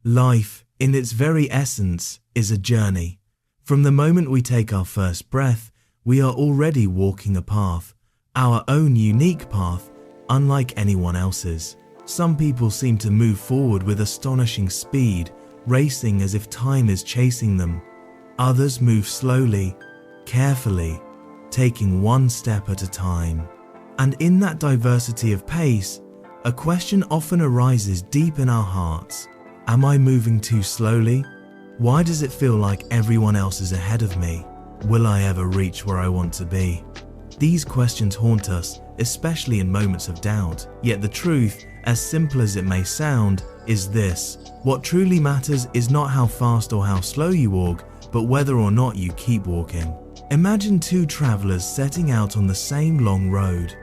Life, in its very essence, is a journey. From the moment we take our first breath, we are already walking a path, our own unique path, unlike anyone else's. Some people seem to move forward with astonishing speed, racing as if time is chasing them. Others move slowly, carefully, taking one step at a time. And in that diversity of pace, a question often arises deep in our hearts. Am I moving too slowly? Why does it feel like everyone else is ahead of me? Will I ever reach where I want to be? These questions haunt us, especially in moments of doubt. Yet the truth, as simple as it may sound, is this. What truly matters is not how fast or how slow you walk, but whether or not you keep walking. Imagine two travelers setting out on the same long road.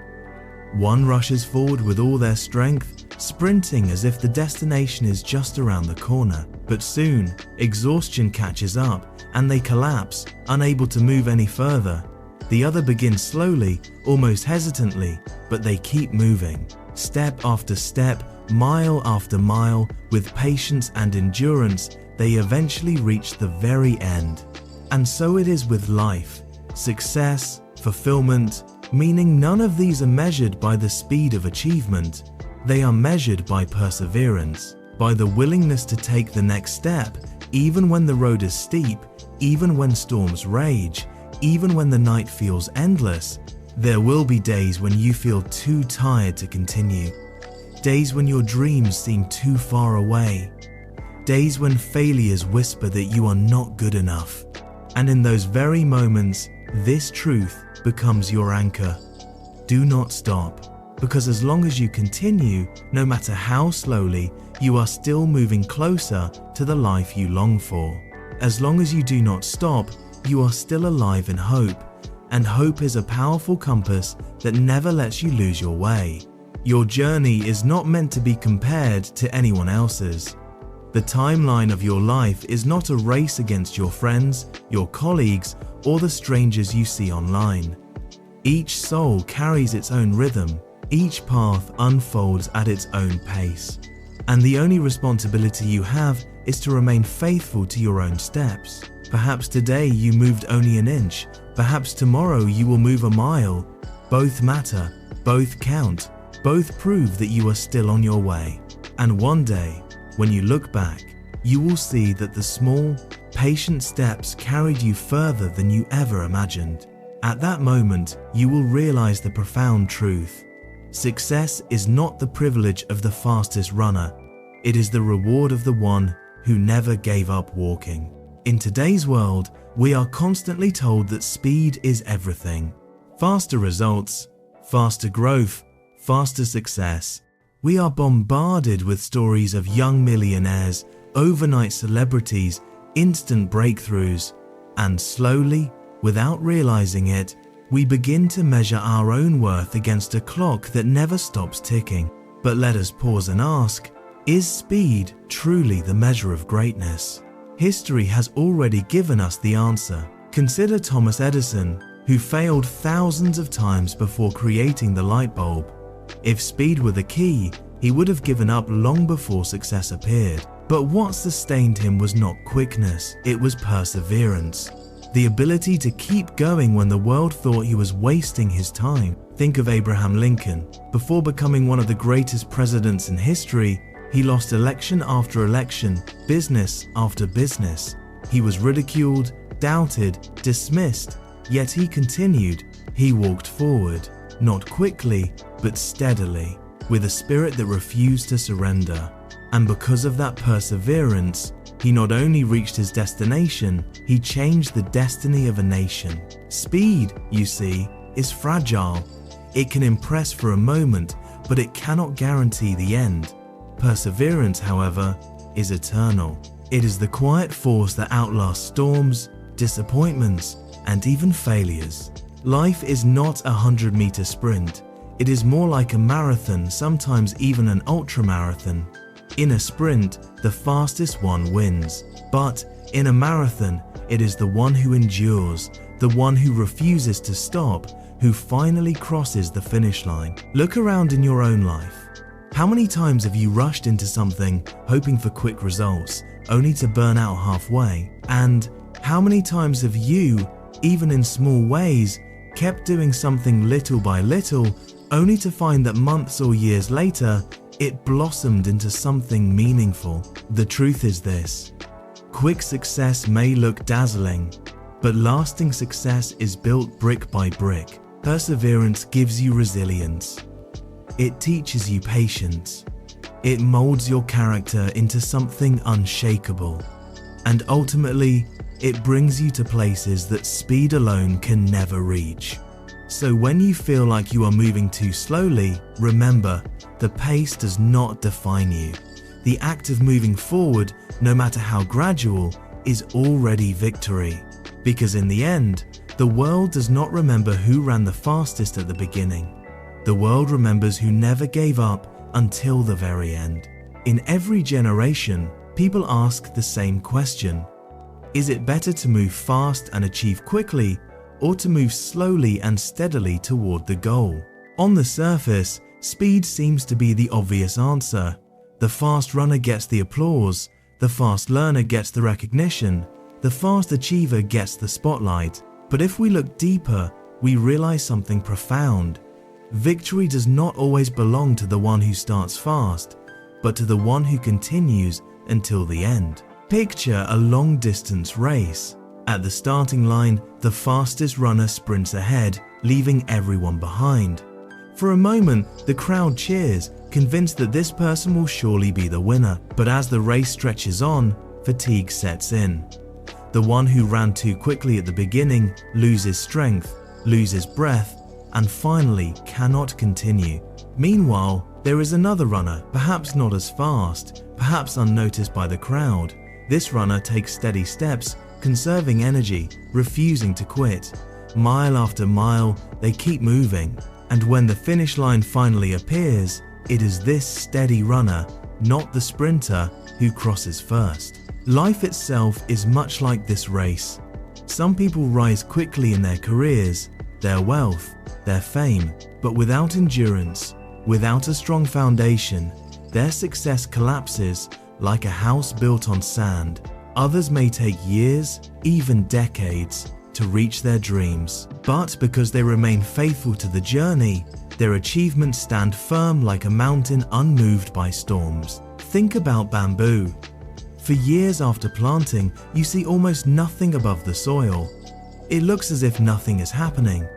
One rushes forward with all their strength, sprinting as if the destination is just around the corner. But soon, exhaustion catches up and they collapse, unable to move any further. The other begins slowly, almost hesitantly, but they keep moving. Step after step, mile after mile, with patience and endurance, they eventually reach the very end. And so it is with life. Success, fulfillment, meaning none of these are measured by the speed of achievement. They are measured by perseverance, by the willingness to take the next step, even when the road is steep, even when storms rage, even when the night feels endless. There will be days when you feel too tired to continue. Days when your dreams seem too far away. Days when failures whisper that you are not good enough. And in those very moments, this truth becomes your anchor. Do not stop, because as long as you continue, no matter how slowly, you are still moving closer to the life you long for. As long as you do not stop, you are still alive in hope, and hope is a powerful compass that never lets you lose your way. Your journey is not meant to be compared to anyone else's. The timeline of your life is not a race against your friends, your colleagues, or the strangers you see online. Each soul carries its own rhythm. Each path unfolds at its own pace. And the only responsibility you have is to remain faithful to your own steps. Perhaps today you moved only an inch. Perhaps tomorrow you will move a mile. Both matter, both count, both prove that you are still on your way. And one day, when you look back, you will see that the small, patient steps carried you further than you ever imagined. At that moment, you will realize the profound truth. Success is not the privilege of the fastest runner. It is the reward of the one who never gave up walking. In today's world, we are constantly told that speed is everything. Faster results, faster growth, faster success. We are bombarded with stories of young millionaires, overnight celebrities, instant breakthroughs, and slowly, without realizing it, we begin to measure our own worth against a clock that never stops ticking. But let us pause and ask, is speed truly the measure of greatness? History has already given us the answer. Consider Thomas Edison, who failed thousands of times before creating the light bulb. If speed were the key, he would have given up long before success appeared. But what sustained him was not quickness, it was perseverance. The ability to keep going when the world thought he was wasting his time. Think of Abraham Lincoln. Before becoming one of the greatest presidents in history, he lost election after election, business after business. He was ridiculed, doubted, dismissed, yet he continued. He walked forward, not quickly, but steadily, with a spirit that refused to surrender. And because of that perseverance, he not only reached his destination, he changed the destiny of a nation. Speed, you see, is fragile. It can impress for a moment, but it cannot guarantee the end. Perseverance, however, is eternal. It is the quiet force that outlasts storms, disappointments, and even failures. Life is not a 100-meter sprint. It is more like a marathon, sometimes even an ultramarathon. In a sprint, the fastest one wins. But in a marathon, it is the one who endures, the one who refuses to stop, who finally crosses the finish line. Look around in your own life. How many times have you rushed into something hoping for quick results, only to burn out halfway? And how many times have you, even in small ways, kept doing something little by little, only to find that months or years later, it blossomed into something meaningful? The truth is this: quick success may look dazzling, but lasting success is built brick by brick. Perseverance gives you resilience. It teaches you patience. It molds your character into something unshakable. And ultimately, it brings you to places that speed alone can never reach. So when you feel like you are moving too slowly, remember, the pace does not define you. The act of moving forward, no matter how gradual, is already victory. Because in the end, the world does not remember who ran the fastest at the beginning. The world remembers who never gave up until the very end. In every generation, people ask the same question: is it better to move fast and achieve quickly, or to move slowly and steadily toward the goal? On the surface, speed seems to be the obvious answer. The fast runner gets the applause, the fast learner gets the recognition, the fast achiever gets the spotlight. But if we look deeper, we realize something profound. Victory does not always belong to the one who starts fast, but to the one who continues until the end. Picture a long-distance race. At the starting line, the fastest runner sprints ahead, leaving everyone behind. For a moment, the crowd cheers, convinced that this person will surely be the winner. But as the race stretches on, fatigue sets in. The one who ran too quickly at the beginning loses strength, loses breath, and finally cannot continue. Meanwhile, there is another runner, perhaps not as fast, perhaps unnoticed by the crowd. This runner takes steady steps, conserving energy, refusing to quit. Mile after mile, they keep moving, and when the finish line finally appears, it is this steady runner, not the sprinter, who crosses first. Life itself is much like this race. Some people rise quickly in their careers, their wealth, their fame, but without endurance, without a strong foundation, their success collapses like a house built on sand. Others may take years, even decades, to reach their dreams, but because they remain faithful to the journey, their achievements stand firm like a mountain unmoved by storms. Think about bamboo. For years after planting, you see almost nothing above the soil. It looks as if nothing is happening,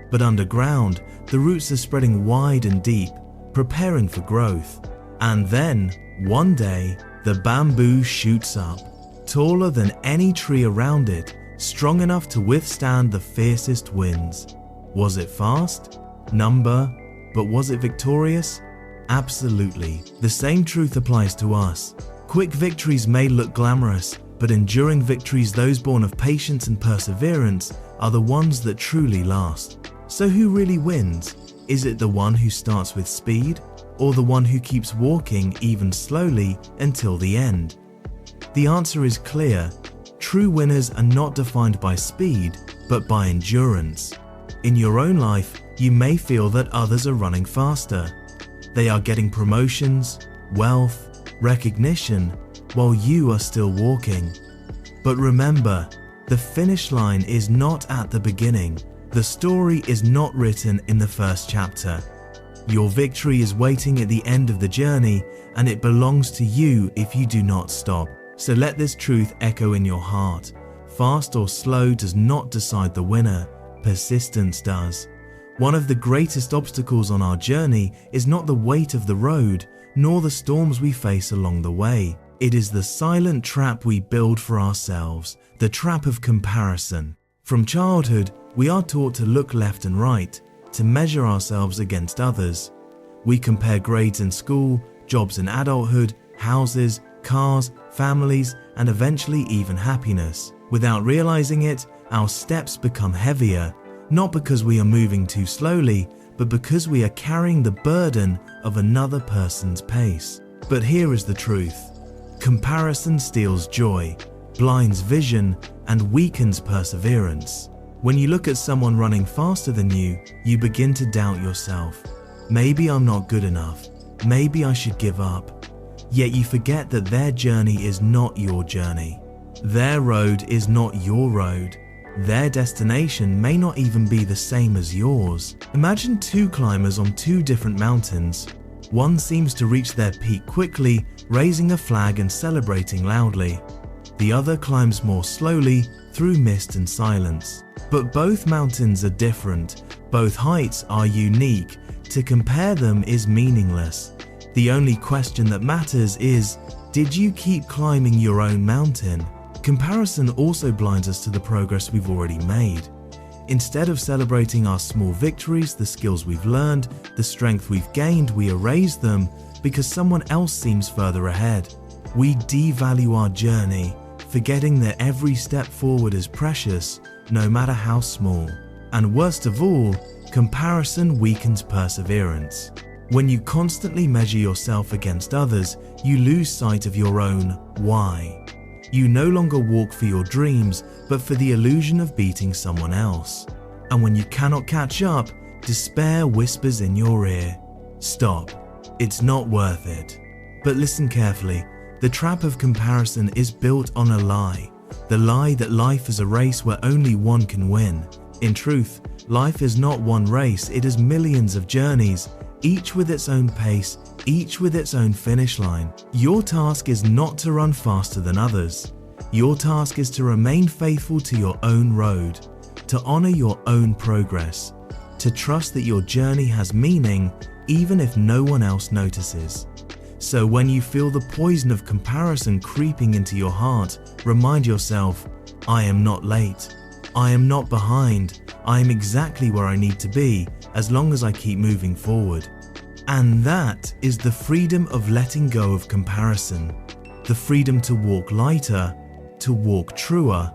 but underground, the roots are spreading wide and deep, preparing for growth. And then, one day, the bamboo shoots up, taller than any tree around it, strong enough to withstand the fiercest winds. Was it fast? Number? But was it victorious? Absolutely. The same truth applies to us. Quick victories may look glamorous, but enduring victories, those born of patience and perseverance, are the ones that truly last. So who really wins? Is it the one who starts with speed, or the one who keeps walking even slowly until the end? The answer is clear. True winners are not defined by speed, but by endurance. In your own life, you may feel that others are running faster. They are getting promotions, wealth, recognition, while you are still walking. But remember, the finish line is not at the beginning. The story is not written in the first chapter. Your victory is waiting at the end of the journey, and it belongs to you if you do not stop. So let this truth echo in your heart. Fast or slow does not decide the winner. Persistence does. One of the greatest obstacles on our journey is not the weight of the road, nor the storms we face along the way. It is the silent trap we build for ourselves, the trap of comparison. From childhood, we are taught to look left and right, to measure ourselves against others. We compare grades in school, jobs in adulthood, houses, cars, families, and eventually even happiness. Without realizing it, our steps become heavier, not because we are moving too slowly, but because we are carrying the burden of another person's pace. But here is the truth. Comparison steals joy, blinds vision, and weakens perseverance. When you look at someone running faster than you, you begin to doubt yourself. Maybe I'm not good enough. maybe I should give up. Yet you forget that their journey is not your journey. Their road is not your road. Their destination may not even be the same as yours. Imagine two climbers on two different mountains. One seems to reach their peak quickly, raising a flag and celebrating loudly. The other climbs more slowly through mist and silence. But both mountains are different. Both heights are unique. To compare them is meaningless. The only question that matters is, did you keep climbing your own mountain? Comparison also blinds us to the progress we've already made. Instead of celebrating our small victories, the skills we've learned, the strength we've gained, we erase them because someone else seems further ahead. We devalue our journey, forgetting that every step forward is precious, no matter how small. And worst of all, comparison weakens perseverance. When you constantly measure yourself against others, you lose sight of your own why. You no longer walk for your dreams, but for the illusion of beating someone else. And when you cannot catch up, despair whispers in your ear, "Stop, it's not worth it." But listen carefully, the trap of comparison is built on a lie. The lie that life is a race where only one can win. In truth, life is not one race, it is millions of journeys, each with its own pace, each with its own finish line. Your task is not to run faster than others. Your task is to remain faithful to your own road, to honor your own progress, to trust that your journey has meaning even if no one else notices. So when you feel the poison of comparison creeping into your heart, remind yourself, I am not late. I am not behind. I am exactly where I need to be as long as I keep moving forward. And that is the freedom of letting go of comparison. The freedom to walk lighter, to walk truer,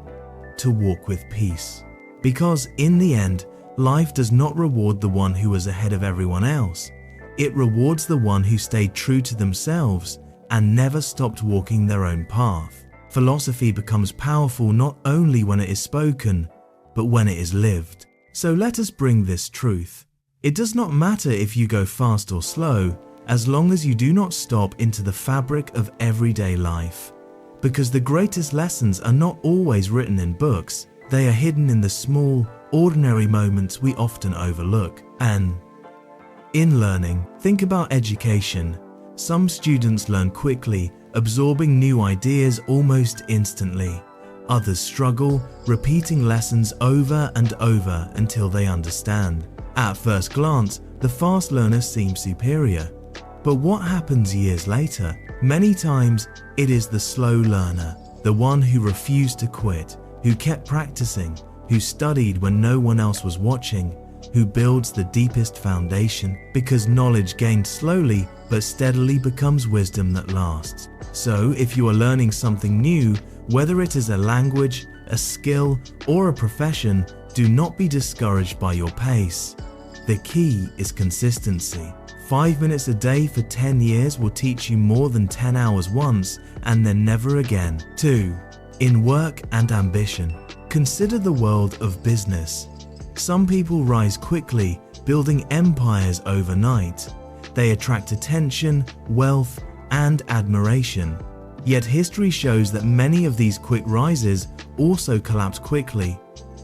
to walk with peace. Because in the end, life does not reward the one who was ahead of everyone else. It rewards the one who stayed true to themselves and never stopped walking their own path. Philosophy becomes powerful not only when it is spoken, but when it is lived. So let us bring this truth. It does not matter if you go fast or slow, as long as you do not stop into the fabric of everyday life. Because the greatest lessons are not always written in books, they are hidden in the small, ordinary moments we often overlook. And in learning, think about education. Some students learn quickly, absorbing new ideas almost instantly. Others struggle, repeating lessons over and over until they understand. At first glance, the fast learner seems superior. But what happens years later? Many times, it is the slow learner, the one who refused to quit, who kept practicing, who studied when no one else was watching, who builds the deepest foundation, because knowledge gained slowly but steadily becomes wisdom that lasts. So if you are learning something new, whether it is a language, a skill, or a profession, do not be discouraged by your pace. The key is consistency. 5 minutes a day for 10 years will teach you more than 10 hours once and then never again. 2. In work and ambition, consider the world of business. Some people rise quickly, building empires overnight. They attract attention, wealth, and admiration. Yet history shows that many of these quick rises also collapse quickly.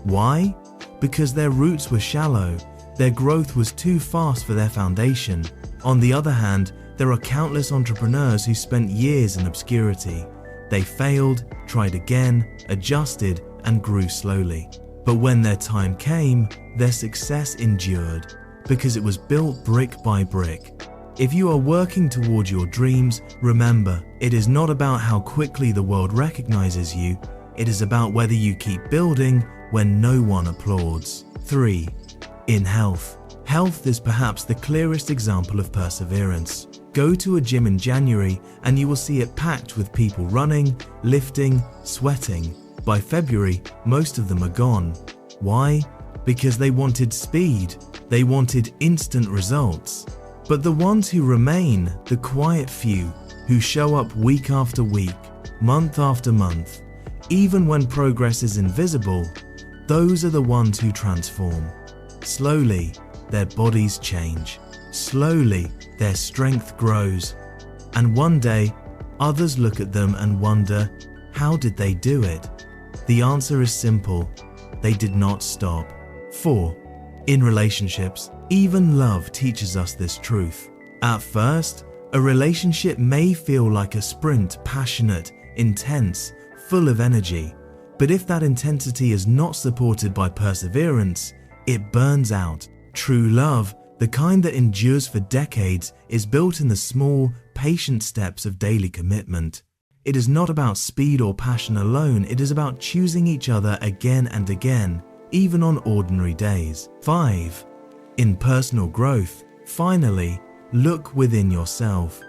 Why? Because their roots were shallow. Their growth was too fast for their foundation. On the other hand, there are countless entrepreneurs who spent years in obscurity. They failed, tried again, adjusted, and grew slowly. But when their time came, their success endured because it was built brick by brick. If you are working toward your dreams, remember, it is not about how quickly the world recognizes you, it is about whether you keep building when no one applauds. 3. In health. Health is perhaps the clearest example of perseverance. Go to a gym in January and you will see it packed with people running, lifting, sweating. By February, most of them are gone. Why? Because they wanted speed. They wanted instant results. But the ones who remain, the quiet few, who show up week after week, month after month, even when progress is invisible, those are the ones who transform. Slowly, their bodies change. Slowly, their strength grows. And one day, others look at them and wonder, how did they do it? The answer is simple. They did not stop. 4. In relationships, even love teaches us this truth. At first, a relationship may feel like a sprint, passionate, intense, full of energy. But if that intensity is not supported by perseverance, it burns out. True love, the kind that endures for decades, is built in the small, patient steps of daily commitment. It is not about speed or passion alone, it is about choosing each other again and again, even on ordinary days. 5. In personal growth, finally, look within yourself.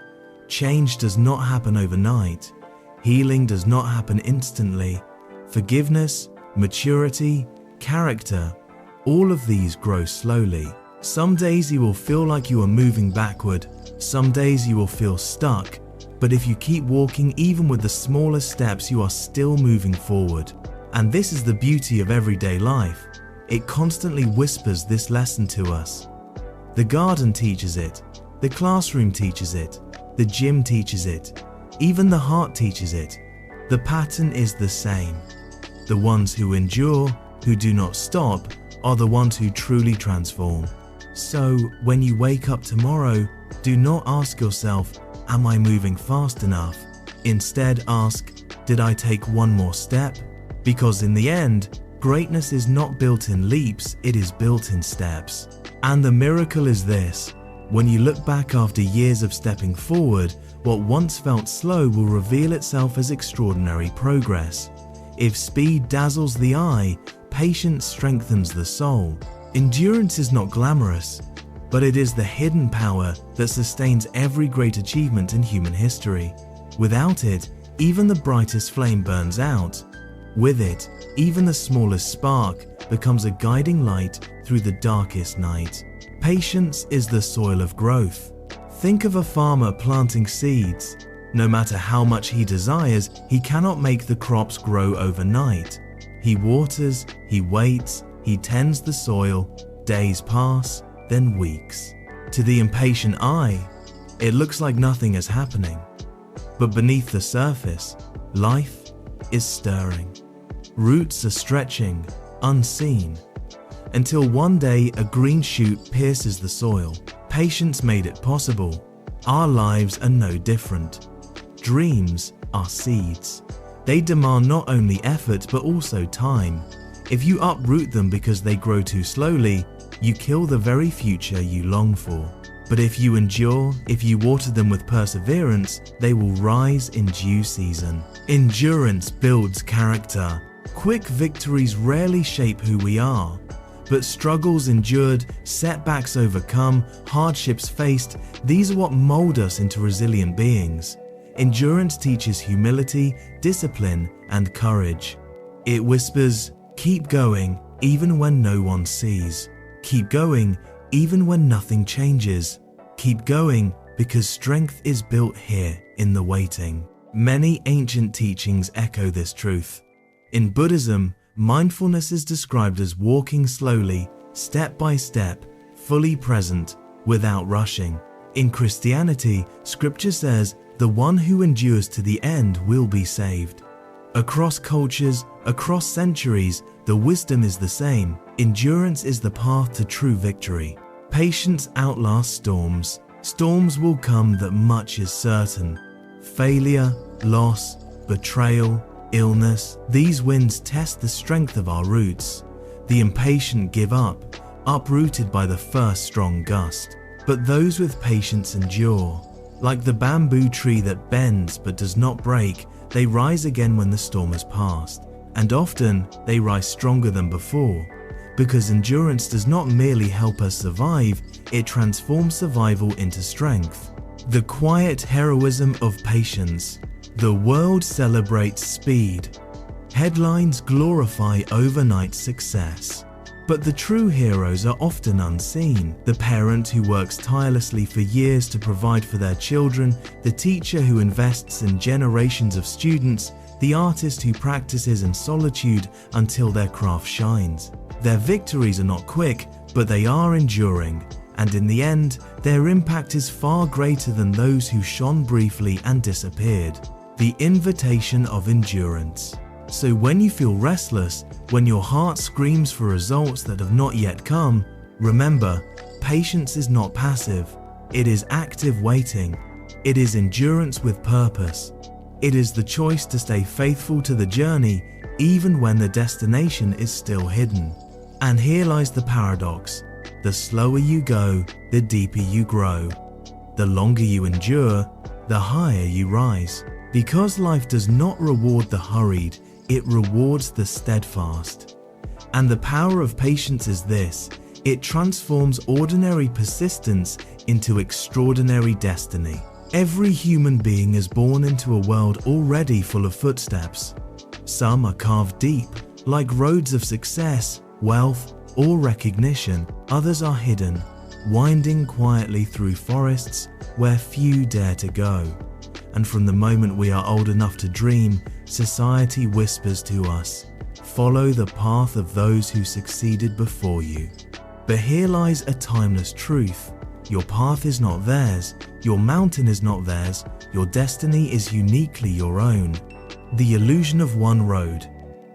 Change does not happen overnight. Healing does not happen instantly. Forgiveness, maturity, character, all of these grow slowly. Some days you will feel like you are moving backward. Some days you will feel stuck. But if you keep walking, even with the smallest steps, you are still moving forward. And this is the beauty of everyday life. It constantly whispers this lesson to us. The garden teaches it. The classroom teaches it. The gym teaches it. Even the heart teaches it. The pattern is the same. The ones who endure, who do not stop, are the ones who truly transform. So, when you wake up tomorrow, do not ask yourself, am I moving fast enough? Instead ask, did I take one more step? Because in the end, greatness is not built in leaps, it is built in steps. And the miracle is this: when you look back after years of stepping forward, what once felt slow will reveal itself as extraordinary progress. If speed dazzles the eye, patience strengthens the soul. Endurance is not glamorous, but it is the hidden power that sustains every great achievement in human history. Without it, even the brightest flame burns out. With it, even the smallest spark becomes a guiding light through the darkest night. Patience is the soil of growth. Think of a farmer planting seeds. No matter how much he desires, he cannot make the crops grow overnight. He waters, he waits, he tends the soil. Days pass, then weeks. To the impatient eye, it looks like nothing is happening. But beneath the surface, life is stirring. Roots are stretching, unseen, until one day a green shoot pierces the soil. Patience made it possible. Our lives are no different. Dreams are seeds. They demand not only effort but also time. If you uproot them because they grow too slowly, you kill the very future you long for. But if you endure, if you water them with perseverance, they will rise in due season. Endurance builds character. Quick victories rarely shape who we are. But struggles endured, setbacks overcome, hardships faced, these are what mold us into resilient beings. Endurance teaches humility, discipline, and courage. It whispers, keep going even when no one sees. Keep going even when nothing changes. Keep going because strength is built here in the waiting. Many ancient teachings echo this truth. In Buddhism, mindfulness is described as walking slowly, step by step, fully present, without rushing. In Christianity, Scripture says, the one who endures to the end will be saved. Across cultures, across centuries, the wisdom is the same. Endurance is the path to true victory. Patience outlasts storms. Storms will come that much is certain. Failure, loss, betrayal, illness, these winds test the strength of our roots. The impatient give up, uprooted by the first strong gust. But those with patience endure. Like the bamboo tree that bends but does not break, they rise again when the storm has passed. And often, they rise stronger than before. Because endurance does not merely help us survive, it transforms survival into strength. The quiet heroism of patience. The world celebrates speed. Headlines glorify overnight success. But the true heroes are often unseen. The parent who works tirelessly for years to provide for their children, the teacher who invests in generations of students, the artist who practices in solitude until their craft shines. Their victories are not quick, but they are enduring. and in the end, their impact is far greater than those who shone briefly and disappeared. The invitation of endurance. So when you feel restless, when your heart screams for results that have not yet come, remember, patience is not passive. It is active waiting. It is endurance with purpose. It is the choice to stay faithful to the journey even when the destination is still hidden. And here lies the paradox. The slower you go, the deeper you grow. The longer you endure, the higher you rise. Because life does not reward the hurried, it rewards the steadfast. And the power of patience is this: it transforms ordinary persistence into extraordinary destiny. Every human being is born into a world already full of footsteps. Some are carved deep, like roads of success, wealth, or recognition. Others are hidden, winding quietly through forests where few dare to go. And from the moment we are old enough to dream, society whispers to us, follow the path of those who succeeded before you. But here lies a timeless truth. Your path is not theirs, your mountain is not theirs, your destiny is uniquely your own. The illusion of one road.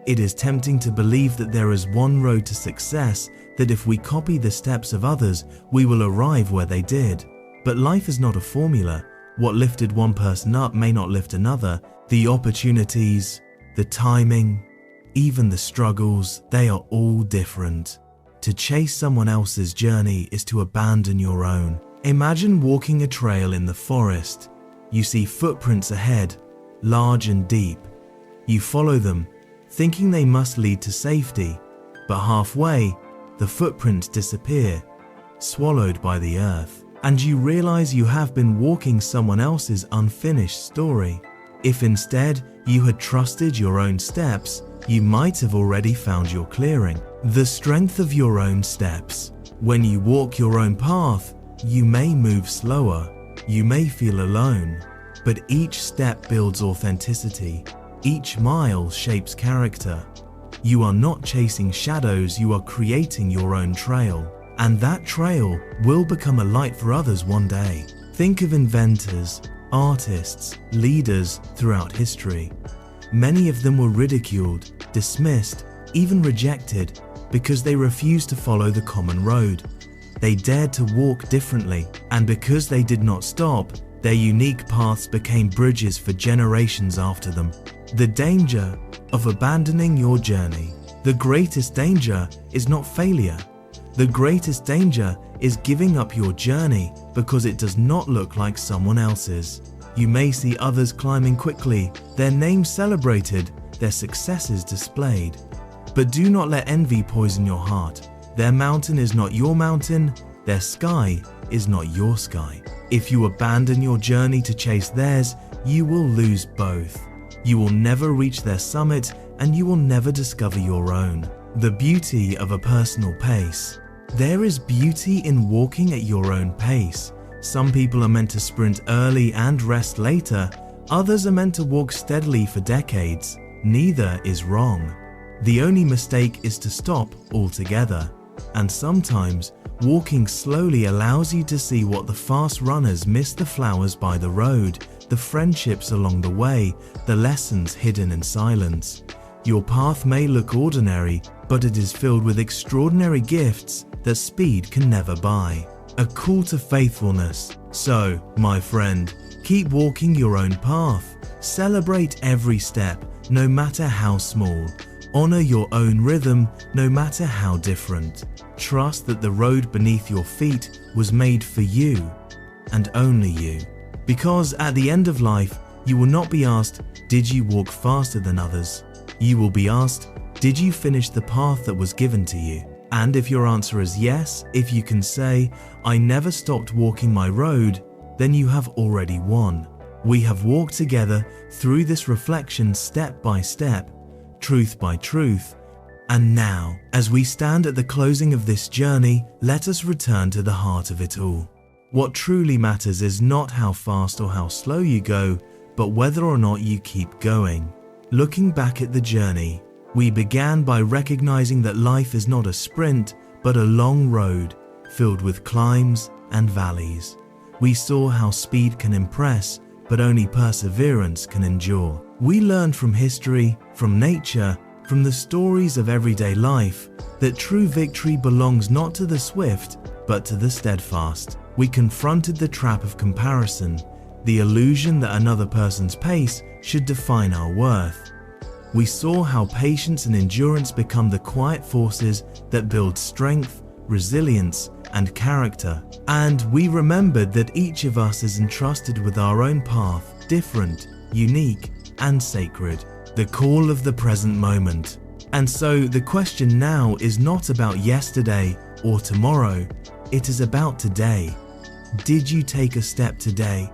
It is tempting to believe that there is one road to success, that if we copy the steps of others, we will arrive where they did. But life is not a formula. What lifted one person up may not lift another. The opportunities, the timing, even the struggles, they are all different. To chase someone else's journey is to abandon your own. Imagine walking a trail in the forest. You see footprints ahead, large and deep. You follow them, thinking they must lead to safety, but halfway, the footprints disappear, swallowed by the earth, and you realize you have been walking someone else's unfinished story. If instead you had trusted your own steps, you might have already found your clearing. The strength of your own steps. When you walk your own path, you may move slower, you may feel alone, but each step builds authenticity. Each mile shapes character. You are not chasing shadows, you are creating your own trail. And that trail will become a light for others one day. Think of inventors, artists, leaders throughout history. Many of them were ridiculed, dismissed, even rejected because they refused to follow the common road. They dared to walk differently, and because they did not stop, their unique paths became bridges for generations after them. The danger of abandoning your journey. The greatest danger is not failure. The greatest danger is giving up your journey because it does not look like someone else's. You may see others climbing quickly, their names celebrated, their successes displayed. But do not let envy poison your heart. Their mountain is not your mountain, their sky is not your sky. If you abandon your journey to chase theirs, you will lose both. You will never reach their summit, and you will never discover your own. The beauty of a personal pace. There is beauty in walking at your own pace. Some people are meant to sprint early and rest later. Others are meant to walk steadily for decades. Neither is wrong. The only mistake is to stop altogether. And sometimes, walking slowly allows you to see what the fast runners miss: the flowers by the road, the friendships along the way, the lessons hidden in silence. Your path may look ordinary, but it is filled with extraordinary gifts that speed can never buy. A call to faithfulness. So, my friend, keep walking your own path. Celebrate every step, no matter how small. Honor your own rhythm, no matter how different. Trust that the road beneath your feet was made for you, and only you. Because at the end of life, you will not be asked, did you walk faster than others? You will be asked, did you finish the path that was given to you? And if your answer is yes, if you can say, I never stopped walking my road, then you have already won. We have walked together through this reflection step by step, truth by truth. And now, as we stand at the closing of this journey, let us return to the heart of it all. What truly matters is not how fast or how slow you go, but whether or not you keep going. Looking back at the journey, we began by recognizing that life is not a sprint, but a long road. filled with climbs and valleys. We saw how speed can impress, but only perseverance can endure. We learned from history, from nature, from the stories of everyday life, that true victory belongs not to the swift, but to the steadfast. We confronted the trap of comparison, the illusion that another person's pace should define our worth. We saw how patience and endurance become the quiet forces that build strength, resilience, and character. And we remembered that each of us is entrusted with our own path, different, unique, and sacred. The call of the present moment. And so the question now is not about yesterday or tomorrow, it is about today. Did you take a step today?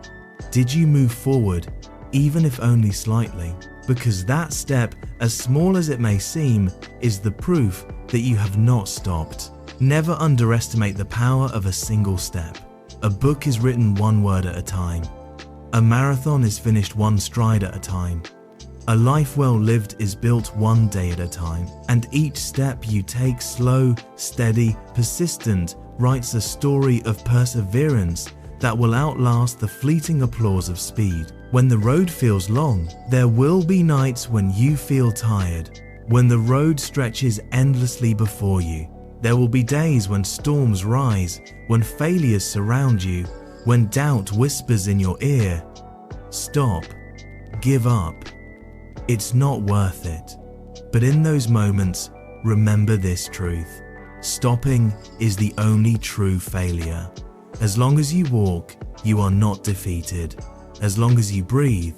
Did you move forward, even if only slightly? Because that step, as small as it may seem, is the proof that you have not stopped. Never underestimate the power of a single step. A book is written one word at a time. A marathon is finished one stride at a time. A life well lived is built one day at a time. And each step you take, slow, steady, persistent, writes a story of perseverance that will outlast the fleeting applause of speed. When the road feels long, there will be nights when you feel tired. When the road stretches endlessly before you, there will be days when storms rise, when failures surround you, when doubt whispers in your ear. Stop. Give up. It's not worth it. But in those moments, remember this truth. Stopping is the only true failure. As long as you walk, you are not defeated. As long as you breathe,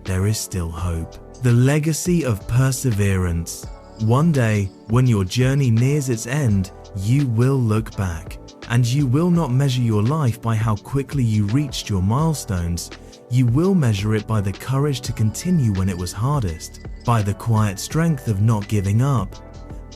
there is still hope. The legacy of perseverance. One day, when your journey nears its end, you will look back, and you will not measure your life by how quickly you reached your milestones. You will measure it by the courage to continue when it was hardest, by the quiet strength of not giving up,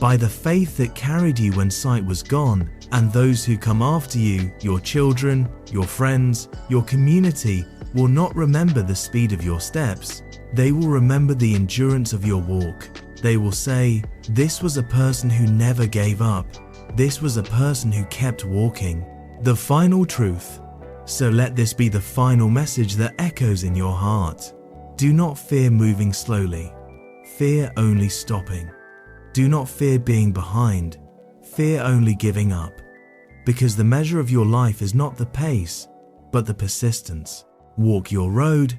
by the faith that carried you when sight was gone. And those who come after you, your children, your friends, your community, will not remember the speed of your steps. They will remember the endurance of your walk. They will say, "This was a person who never gave up. This was a person who kept walking." The final truth. So let this be the final message that echoes in your heart. Do not fear moving slowly. Fear only stopping. Do not fear being behind. Fear only giving up. Because the measure of your life is not the pace, but the persistence. Walk your road,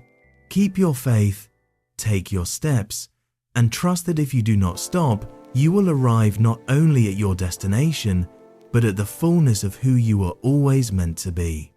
keep your faith, take your steps, and trust that if you do not stop, you will arrive not only at your destination, but at the fullness of who you were always meant to be.